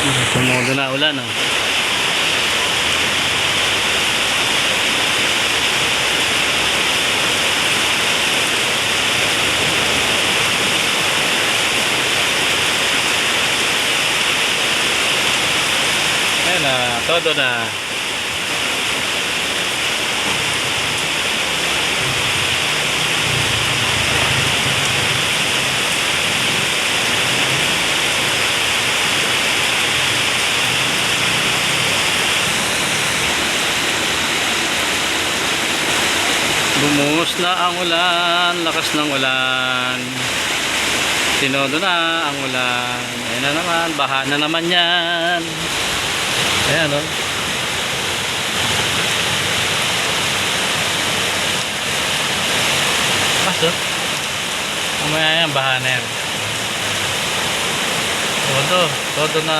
Tumudo na ulan, oh. Ayan na, todo na. Bumuhos na ang ulan, lakas ng ulan. Tinodo na ang ulan. Ayan na naman, baha na naman yan. Ayan, o. Paso. Mamaya yan, baha na yan. Todo na.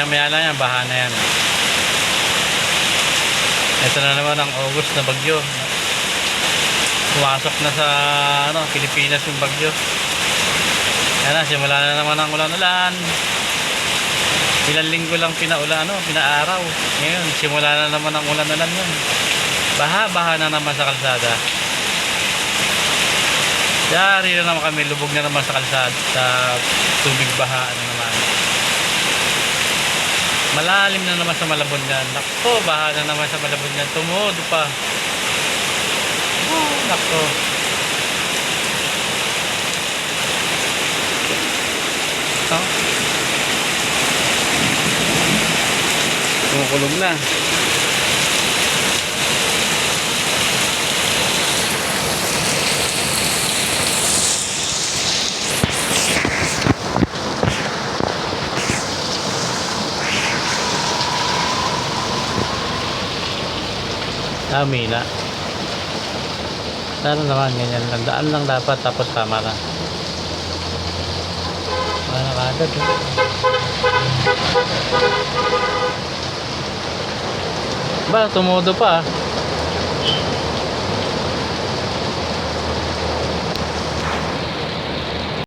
Maya lang yan, baha na yan. Ito na naman ang August na bagyo. Pumasok na sa Pilipinas yung bagyo. Yan na, simula na naman ang ulan-ulan. Ilang linggo lang pinaaraw. Ngayon, simula na naman ang ulan-ulan yun. Baha na naman sa kalsada. Yari na naman kami, lubog na naman sa kalsada, sa tubig baha na naman. Malalim na naman sa Malabon yan. Nakko, baha na naman sa Malabon yan. Tumudo pa. Oh, nakko. Kumukulog na. Dami na. Sana naman ganyan lang. Daan lang dapat tapos tama na. Wala na agad. Ba, tumudo pa.